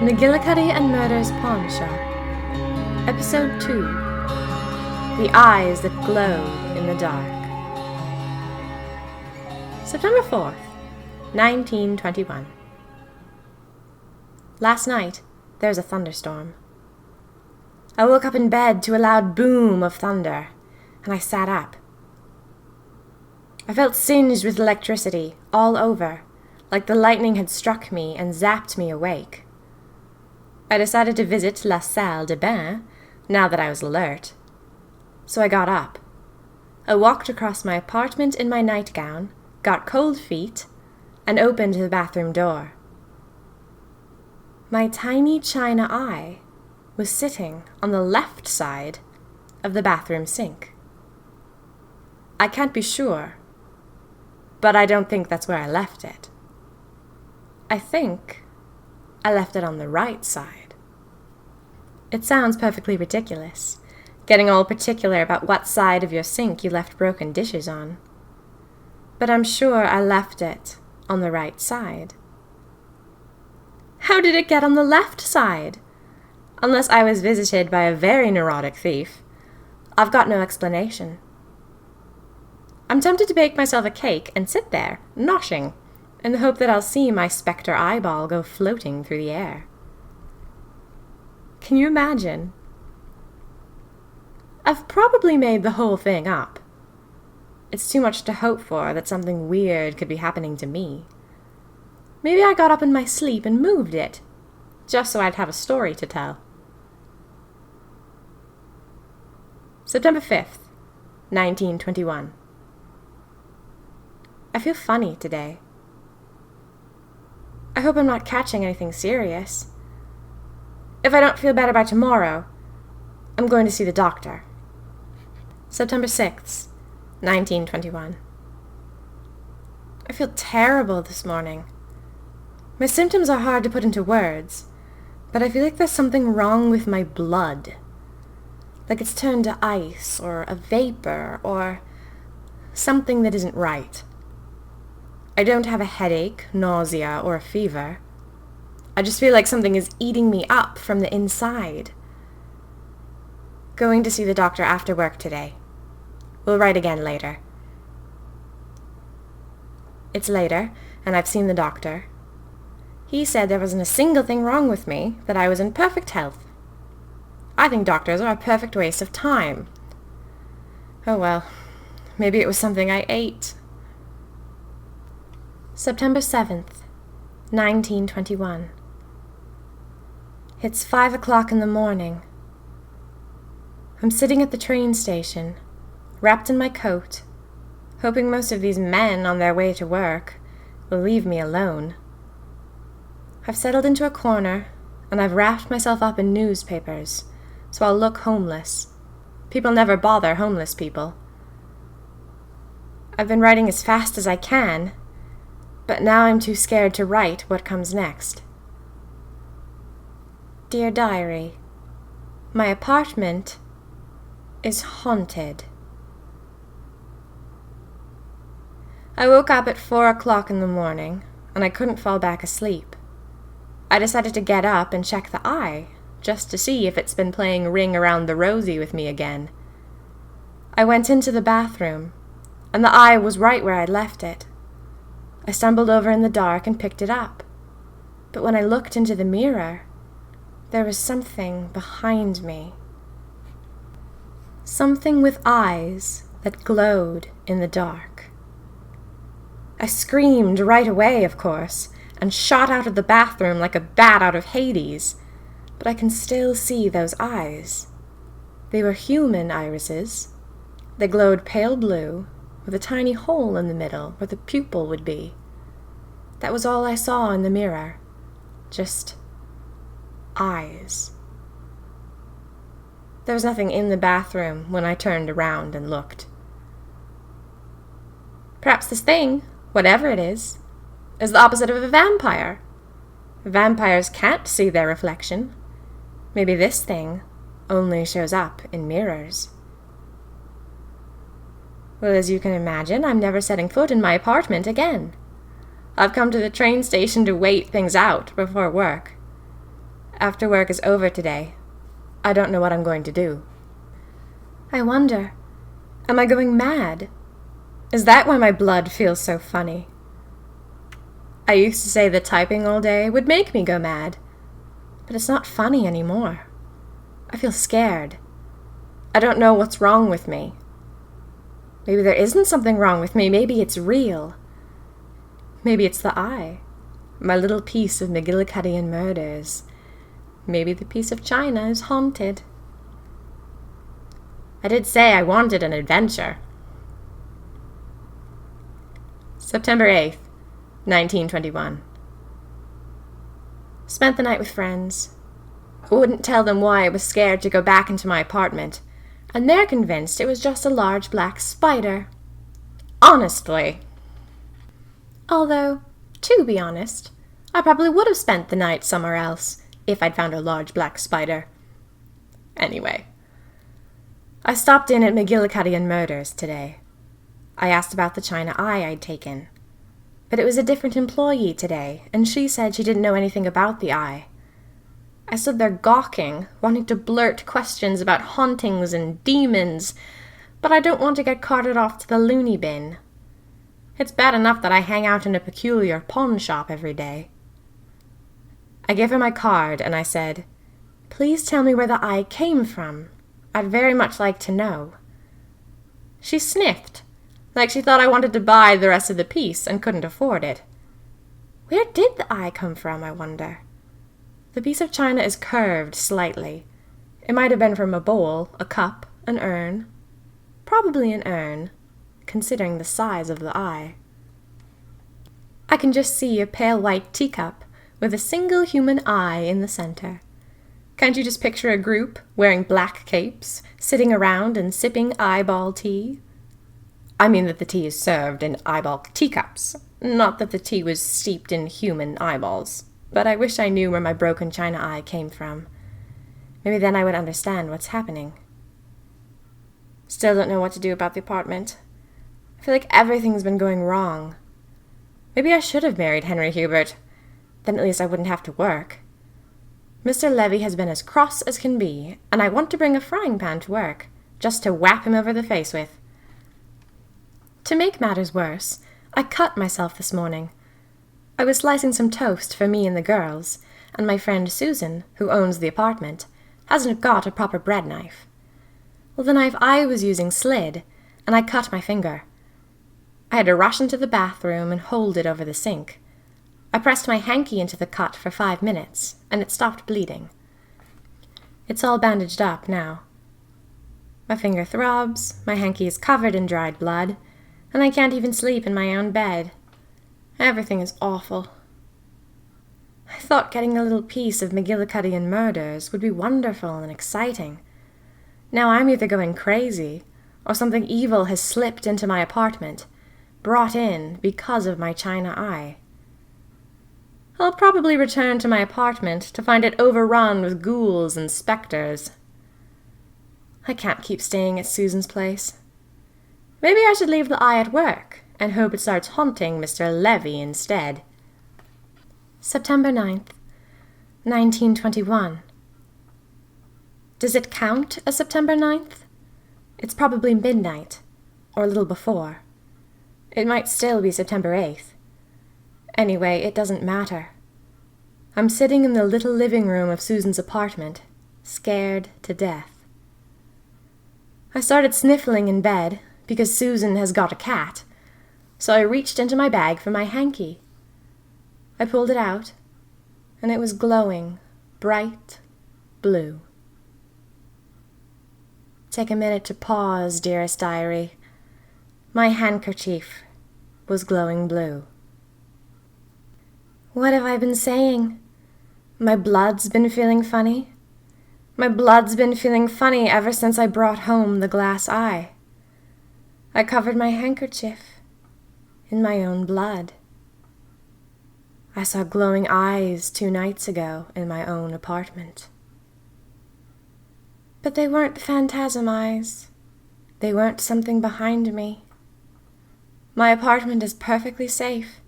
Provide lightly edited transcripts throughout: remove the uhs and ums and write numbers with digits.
McGillicuddy and Murder's Pawn Shop. Episode 2. The Eyes That Glowed in the Dark. September 4th, 1921. Last night, there was a thunderstorm. I woke up in bed to a loud boom of thunder, and I sat up. I felt singed with electricity all over, like the lightning had struck me and zapped me awake. I decided to visit la salle de bain, now that I was alert. So I got up. I walked across my apartment in my nightgown, got cold feet, and opened the bathroom door. My tiny china eye was sitting on the left side of the bathroom sink. I can't be sure, but I don't think that's where I left it. I think I left it on the right side. It sounds perfectly ridiculous, getting all particular about what side of your sink you left broken dishes on. But I'm sure I left it on the right side. How did it get on the left side? Unless I was visited by a very neurotic thief, I've got no explanation. I'm tempted to bake myself a cake and sit there, noshing, in the hope that I'll see my spectre eyeball go floating through the air. Can you imagine? I've probably made the whole thing up. It's too much to hope for that something weird could be happening to me. Maybe I got up in my sleep and moved it, just so I'd have a story to tell. September 5th, 1921. I feel funny today. I hope I'm not catching anything serious. If I don't feel better by tomorrow, I'm going to see the doctor. September 6th, 1921. I feel terrible this morning. My symptoms are hard to put into words, but I feel like there's something wrong with my blood. Like it's turned to ice, or a vapor, or something that isn't right. I don't have a headache, nausea, or a fever. I just feel like something is eating me up from the inside. Going to see the doctor after work today. We'll write again later. It's later, and I've seen the doctor. He said there wasn't a single thing wrong with me, that I was in perfect health. I think doctors are a perfect waste of time. Oh well, maybe it was something I ate. September 7th, 1921. It's 5 o'clock in the morning. I'm sitting at the train station, wrapped in my coat, hoping most of these men on their way to work will leave me alone. I've settled into a corner, and I've wrapped myself up in newspapers, so I'll look homeless. People never bother homeless people. I've been writing as fast as I can, but now I'm too scared to write what comes next. Dear Diary, my apartment is haunted. I woke up at 4 o'clock in the morning, and I couldn't fall back asleep. I decided to get up and check the eye, just to see if it's been playing Ring Around the Rosie with me again. I went into the bathroom, and the eye was right where I'd left it. I stumbled over in the dark and picked it up. But when I looked into the mirror, there was something behind me. Something with eyes that glowed in the dark. I screamed right away, of course, and shot out of the bathroom like a bat out of Hades. But I can still see those eyes. They were human irises. They glowed pale blue, with a tiny hole in the middle where the pupil would be. That was all I saw in the mirror. Just eyes. There was nothing in the bathroom when I turned around and looked. Perhaps this thing, whatever it is the opposite of a vampire. Vampires can't see their reflection. Maybe this thing only shows up in mirrors. Well, as you can imagine, I'm never setting foot in my apartment again. I've come to the train station to wait things out before work. after work is over today, I don't know what I'm going to do. I wonder, am I going mad? Is that why my blood feels so funny? I used to say that typing all day would make me go mad, but it's not funny anymore. I feel scared. I don't know what's wrong with me. Maybe there isn't something wrong with me. Maybe it's real. Maybe it's the eye, my little piece of McGillicuddy and murders. Maybe the piece of China is haunted. I did say I wanted an adventure. September 8th, 1921. Spent the night with friends. I wouldn't tell them why I was scared to go back into my apartment, and they're convinced it was just a large black spider. Honestly. Although, to be honest, I probably would have spent the night somewhere else if I'd found a large black spider. Anyway, I stopped in at McGillicuddy and Murders today. I asked about the China eye I'd taken, but it was a different employee today, and she said she didn't know anything about the eye. I stood there gawking, wanting to blurt questions about hauntings and demons, but I don't want to get carted off to the loony bin. It's bad enough that I hang out in a peculiar pawn shop every day. I gave her my card and I said, "Please tell me where the eye came from. I'd very much like to know." She sniffed, like she thought I wanted to buy the rest of the piece and couldn't afford it. Where did the eye come from, I wonder? The piece of china is curved slightly. It might have been from a bowl, a cup, an urn. Probably an urn, considering the size of the eye. I can just see a pale white teacup with a single human eye in the center. Can't you just picture a group wearing black capes, sitting around and sipping eyeball tea? I mean that the tea is served in eyeball teacups, not that the tea was steeped in human eyeballs. But I wish I knew where my broken china eye came from. Maybe then I would understand what's happening. Still don't know what to do about the apartment. I feel like everything's been going wrong. Maybe I should have married Henry Hubert. Then at least I wouldn't have to work. Mr. Levy has been as cross as can be, and I want to bring a frying pan to work, just to whap him over the face with. To make matters worse, I cut myself this morning. I was slicing some toast for me and the girls, and my friend Susan, who owns the apartment, hasn't got a proper bread knife. Well, the knife I was using slid, and I cut my finger. I had to rush into the bathroom and hold it over the sink. I pressed my hanky into the cut for 5 minutes, and it stopped bleeding. It's all bandaged up now. My finger throbs, my hanky is covered in dried blood, and I can't even sleep in my own bed. Everything is awful. I thought getting a little piece of McGillicuddy and Murders would be wonderful and exciting. Now I'm either going crazy, or something evil has slipped into my apartment, brought in because of my china eye. I'll probably return to my apartment to find it overrun with ghouls and specters. I can't keep staying at Susan's place. Maybe I should leave the eye at work and hope it starts haunting Mr. Levy instead. September 9th, 1921. Does it count as September 9th? It's probably midnight, or a little before. It might still be September 8th. Anyway, it doesn't matter. I'm sitting in the little living room of Susan's apartment, scared to death. I started sniffling in bed because Susan has got a cat, so I reached into my bag for my hanky. I pulled it out, and it was glowing bright blue. Take a minute to pause, dearest diary. My handkerchief was glowing blue. What have I been saying? My blood's been feeling funny? My blood's been feeling funny ever since I brought home the glass eye. I covered my handkerchief in my own blood. I saw glowing eyes 2 nights ago in my own apartment. But they weren't phantasm eyes. They weren't something behind me. My apartment is perfectly safe,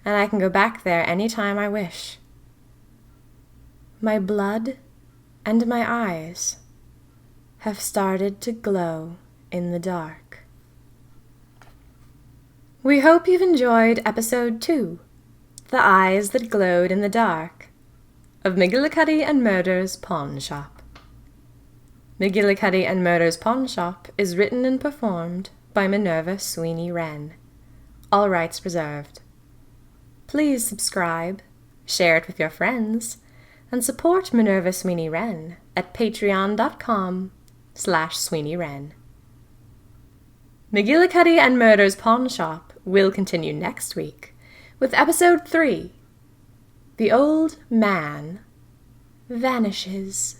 and I can go back there any time I wish. my blood and my eyes have started to glow in the dark. We hope you've enjoyed episode 2, The Eyes That Glowed in the Dark, of McGillicuddy and Murder's Pawn Shop. McGillicuddy and Murder's Pawn Shop is written and performed by Minerva Sweeney Wren. All rights reserved. Please subscribe, share it with your friends, and support Minerva Sweeney Wren at patreon.com/Sweeney Wren. McGillicuddy and Murder's Pawn Shop will continue next week with episode 3, The Old Man Vanishes.